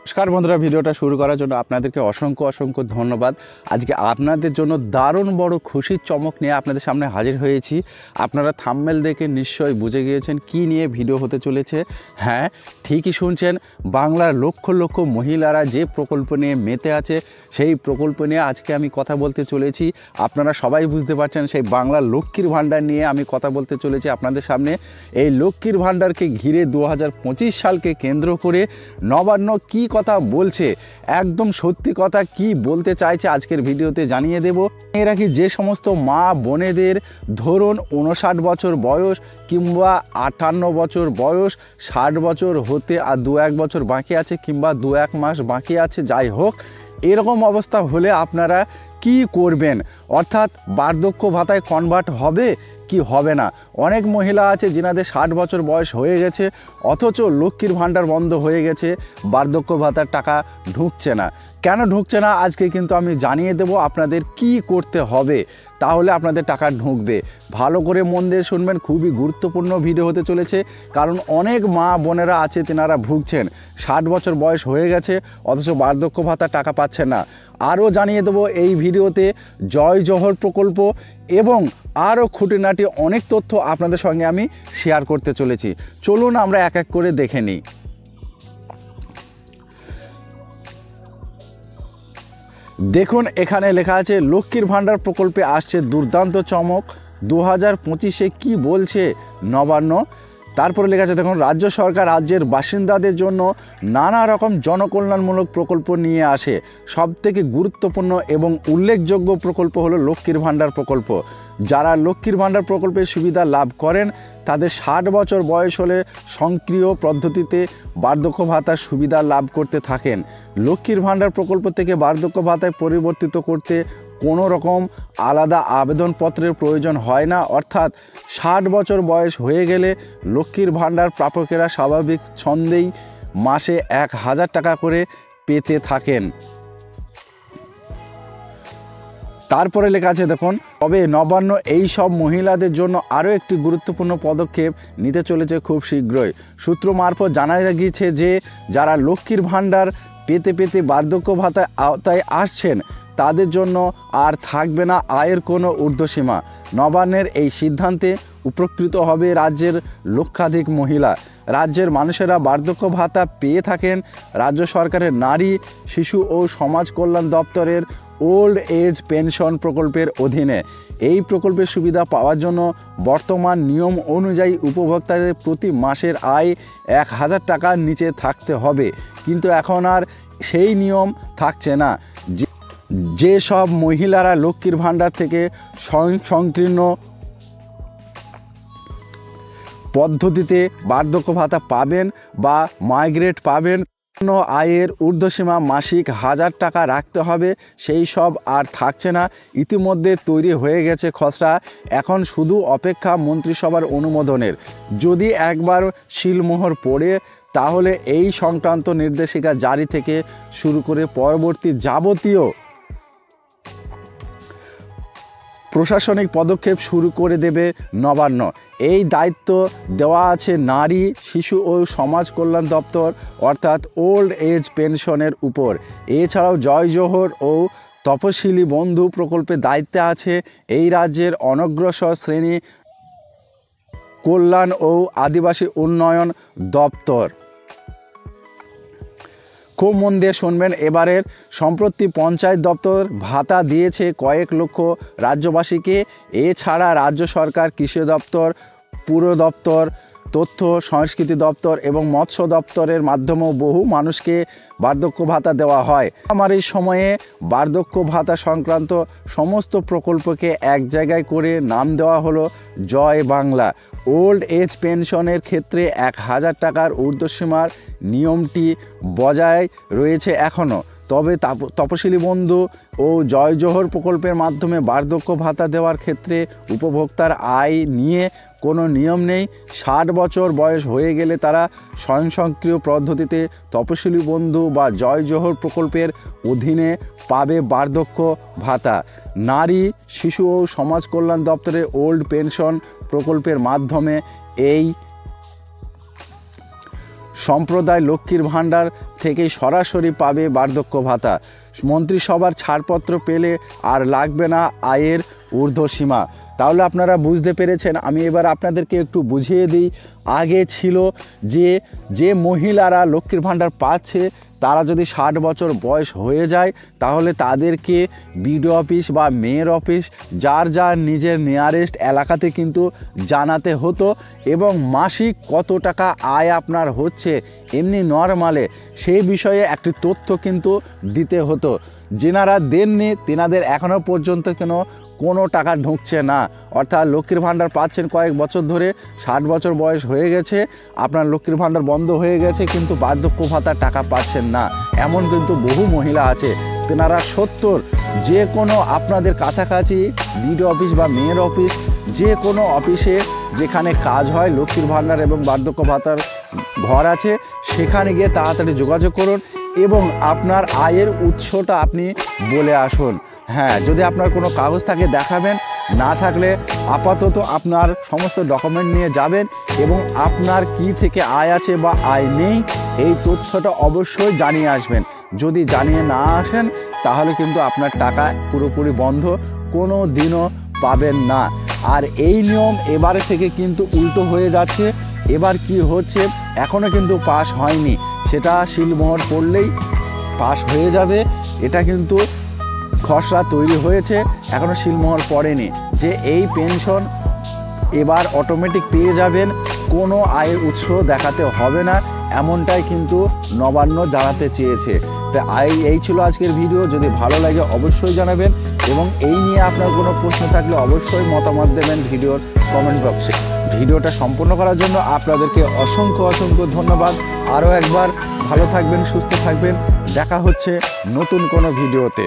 নমস্কার বন্ধুরা, ভিডিওটা শুরু করার জন্য আপনাদেরকে অসংখ্য ধন্যবাদ। আজকে আপনাদের জন্য দারুণ বড় খুশির চমক নিয়ে আপনাদের সামনে হাজির হয়েছি। আপনারা থাম্বনেল দেখে নিশ্চয়ই বুঝে গিয়েছেন কি নিয়ে ভিডিও হতে চলেছে। হ্যাঁ, ঠিকই শুনছেন, বাংলার লক্ষ লক্ষ মহিলারা যে প্রকল্প নিয়ে মেতে আছে সেই প্রকল্প নিয়ে আজকে আমি কথা বলতে চলেছি। আপনারা সবাই বুঝতে পারছেন, সেই বাংলার লক্ষ্মীর ভাণ্ডার নিয়ে আমি কথা বলতে চলেছি আপনাদের সামনে। এই লক্ষ্মীর ভাণ্ডারকে ঘিরে 2025 সালকে কেন্দ্র করে নবান্ন কি কথা বলছে, একদম সত্যি কথা কি বলতে চাইছে আজকের ভিডিওতে জানিয়ে দেব। এরা কি যে সমস্ত মা বোনেদের ধরুন 59 বছর বয়স কিংবা 58 বছর বয়স, 60 বছর হতে আর 2-1 বছর বাকি আছে কিংবা 2-1 মাস বাকি আছে, যাই হোক এরকম অবস্থা হলে আপনারা কি করবেন? অর্থাৎ বার্ধক্য ভাতায় কনভার্ট হবে কি হবে না? অনেক মহিলা আছে যিনাদের 60 বছর বয়স হয়ে গেছে, অথচ লক্ষ্মীর ভাণ্ডার বন্ধ হয়ে গেছে, বার্ধক্য ভাতার টাকা ঢুকছে না। কেন ঢুকছে না আজকে কিন্তু আমি জানিয়ে দেব আপনাদের কি করতে হবে, তাহলে আপনাদের টাকা ঢুকবে। ভালো করে মন দিয়ে শুনবেন, খুবই গুরুত্বপূর্ণ ভিডিও হতে চলেছে। কারণ অনেক মা বোনেরা আছে তেনারা ভুগছেন, 60 বছর বয়স হয়ে গেছে অথচ বার্ধক্য ভাতার টাকা পাচ্ছেন না। আরও জানিয়ে দেবো এই ভিডিওতে জয় জোহর প্রকল্প এবং আরও খুঁটিনাটি অনেক তথ্য আপনাদের সঙ্গে আমি শেয়ার করতে চলেছি। চলুন আমরা এক এক করে দেখে নিই। দেখুন, এখানে লেখা আছে লক্ষ্মীর ভাণ্ডার প্রকল্পে আসছে দুর্দান্ত চমক, 2025-এ কি বলছে নবান্ন। তারপরে লেখা আছে দেখুন, রাজ্য সরকার রাজ্যের বাসিন্দাদের জন্য নানা রকম জনকল্যাণমূলক প্রকল্প নিয়ে আসে। সবথেকে গুরুত্বপূর্ণ এবং উল্লেখযোগ্য প্রকল্প হলো লক্ষ্মীর ভাণ্ডার প্রকল্প। যারা লক্ষ্মীর ভাণ্ডার প্রকল্পের সুবিধা লাভ করেন তাদের 60 বছর বয়স হলে স্বয়ংক্রিয় পদ্ধতিতে বার্ধক্য ভাতার সুবিধা লাভ করতে থাকেন। লক্ষ্মীর ভাণ্ডার প্রকল্প থেকে বার্ধক্য ভাতায় পরিবর্তিত করতে কোনো রকম আলাদা আবেদনপত্রের প্রয়োজন হয় না। অর্থাৎ 60 বছর বয়স হয়ে গেলে লক্ষ্মীর ভাণ্ডার প্রাপকেরা স্বাভাবিক ছন্দেই মাসে 1000 টাকা করে পেতে থাকেন। তারপরে লেখা আছে দেখুন, তবে নবান্ন এই সব মহিলাদের জন্য আরও একটি গুরুত্বপূর্ণ পদক্ষেপ নিতে চলেছে খুব শীঘ্রই। সূত্র মারফত জানা গিয়েছে যে যারা লক্ষ্মীর ভাণ্ডার পেতে পেতে বার্ধক্য ভাতায় আওতায় আসছেন তাদের জন্য আর থাকবে না আয়ের কোনো ঊর্ধ্বসীমা। নবান্নের এই সিদ্ধান্তে উপকৃত হবে রাজ্যের লক্ষাধিক মহিলা। রাজ্যের মানুষেরা বার্ধক্য ভাতা পেয়ে থাকেন রাজ্য সরকারের নারী, শিশু ও সমাজ কল্যাণ দপ্তরের ওল্ড এজ পেনশন প্রকল্পের অধীনে। এই প্রকল্পের সুবিধা পাওয়ার জন্য বর্তমান নিয়ম অনুযায়ী উপভোক্তাদের প্রতি মাসের আয় 1000 টাকার নিচে থাকতে হবে, কিন্তু এখন আর সেই নিয়ম থাকছে না। যে সব মহিলারা লক্ষ্মীর ভাণ্ডার থেকে সংকীর্ণ পদ্ধতিতে বার্ধক্য ভাতা পাবেন বা মাইগ্রেট পাবেন, আয়ের ঊর্ধ্বসীমা মাসিক 1000 টাকা রাখতে হবে, সেই সব আর থাকছে না। ইতিমধ্যে তৈরি হয়ে গেছে খসড়া, এখন শুধু অপেক্ষা মন্ত্রিসভার অনুমোদনের। যদি একবার সিলমোহর পড়ে তাহলে এই সংক্রান্ত নির্দেশিকা জারি থেকে শুরু করে পরবর্তী যাবতীয় প্রশাসনিক পদক্ষেপ শুরু করে দেবে নবান্ন। এই দায়িত্ব দেওয়া আছে নারী, শিশু ও সমাজ কল্যাণ দপ্তর অর্থাৎ ওল্ড এজ পেনশনের উপর। এছাড়াও জয় জোহর ও তপশিলি বন্ধু প্রকল্পের দায়িত্বে আছে এই রাজ্যের অনগ্রসর শ্রেণী কল্যাণ ও আদিবাসী উন্নয়ন দপ্তর। খুব মন দিয়ে শুনবেন, এবারের সম্প্রতি পঞ্চায়েত দপ্তর ভাতা দিয়েছে কয়েক লক্ষ রাজ্যবাসীকে। এছাড়া রাজ্য সরকার কৃষি দপ্তর, পুর দপ্তর, তথ্য সংস্কৃতি দপ্তর এবং মৎস্য দপ্তরের মাধ্যমেও বহু মানুষকে বার্ধক্য ভাতা দেওয়া হয়। আমার এই সময়ে বার্ধক্য ভাতা সংক্রান্ত সমস্ত প্রকল্পকে এক জায়গায় করে নাম দেওয়া হলো জয় বাংলা। ওল্ড এজ পেনশনের ক্ষেত্রে 1000 টাকার ঊর্ধ্বসীমার নিয়মটি বজায় রয়েছে এখনও, তবে তপশিলি বন্ধু ও জয় জোহর প্রকল্পের মাধ্যমে বার্ধক্য ভাতা দেওয়ার ক্ষেত্রে উপভোক্তার আয় নিয়ে কোনো নিয়ম নেই। 60 বছর বয়স হয়ে গেলে তারা স্বয়ংক্রিয় পদ্ধতিতে তপশিলি বন্ধু বা জয় জোহর প্রকল্পের অধীনে পাবে বার্ধক্য ভাতা। নারী, শিশু ও সমাজ কল্যাণ দপ্তরের ওল্ড পেনশন প্রকল্পের মাধ্যমে এই সম্প্রদায় লক্ষ্মীর ভাণ্ডার থেকেই সরাসরি পাবে বার্ধক্য ভাতা। মন্ত্রিসভার ছাড়পত্র পেলে আর লাগবে না আয়ের ঊর্ধ্বসীমা। তাহলে আপনারা বুঝতে পেরেছেন। আমি এবার আপনাদেরকে একটু বুঝিয়ে দিই। আগে ছিল যে মহিলারা লক্ষ্মীর ভাণ্ডার পাচ্ছে তারা যদি 60 বছর বয়স হয়ে যায় তাহলে তাদেরকে বিডিও অফিস বা মেয়র অফিস যার যার নিজের নিয়ারেস্ট এলাকাতে কিন্তু জানাতে হতো এবং মাসিক কত টাকা আয় আপনার হচ্ছে এমনি নর্মালে সেই বিষয়ে একটি তথ্য কিন্তু দিতে হতো। যেনারা দেননি তেনাদের এখনও পর্যন্ত কোনো টাকা ঢুকছে না। অর্থাৎ লক্ষ্মীর ভাণ্ডার পাচ্ছেন কয়েক বছর ধরে, 60 বছর বয়স হয়ে গেছে, আপনার লক্ষ্মীর ভাণ্ডার বন্ধ হয়ে গেছে কিন্তু বার্ধক্য ভাতার টাকা পাচ্ছেন না, এমন কিন্তু বহু মহিলা আছে। তেনারা 70 যে কোনো আপনাদের কাছাকাছি বিডিও অফিস বা মেয়র অফিস যে কোনো অফিসে যেখানে কাজ হয় লক্ষ্মীর ভাণ্ডার এবং বার্ধক্য ভাতার ঘর আছে সেখানে গিয়ে তাড়াতাড়ি যোগাযোগ করুন এবং আপনার আয়ের উৎসটা আপনি বলে আসুন। হ্যাঁ, যদি আপনার কোনো কাগজ থাকে দেখাবেন, না থাকলে আপাতত আপনার সমস্ত ডকুমেন্ট নিয়ে যাবেন এবং আপনার কি থেকে আয় আছে বা আয় নেই এই তথ্যটা অবশ্যই জানিয়ে আসবেন। যদি জানিয়ে না আসেন তাহলে কিন্তু আপনার টাকা পুরোপুরি বন্ধ, কোনো দিনও পাবেন না। আর এই নিয়ম এবারে থেকে কিন্তু উল্টো হয়ে যাচ্ছে। এবার কি হচ্ছে, এখনও কিন্তু পাস হয়নি, সেটা সিলমোহর পড়লেই পাস হয়ে যাবে। এটা কিন্তু খসড়া তৈরি হয়েছে, এখনও সিলমোহর পড়েনি যে এই পেনশন এবার অটোমেটিক পেয়ে যাবেন, কোনো আয়ের উৎস দেখাতে হবে না, এমনটাই কিন্তু নবান্ন জানাতে চেয়েছে। তো এই ছিল আজকের ভিডিও। যদি ভালো লাগে অবশ্যই জানাবেন এবং এই নিয়ে আপনার কোনো প্রশ্ন থাকলে অবশ্যই মতামত দেবেন ভিডিওর কমেন্ট বক্সে। ভিডিওটা সম্পূর্ণ করার জন্য আপনাদেরকে অসংখ্য ধন্যবাদ। আরও একবার ভালো থাকবেন, সুস্থ থাকবেন, দেখা হচ্ছে নতুন কোনো ভিডিওতে।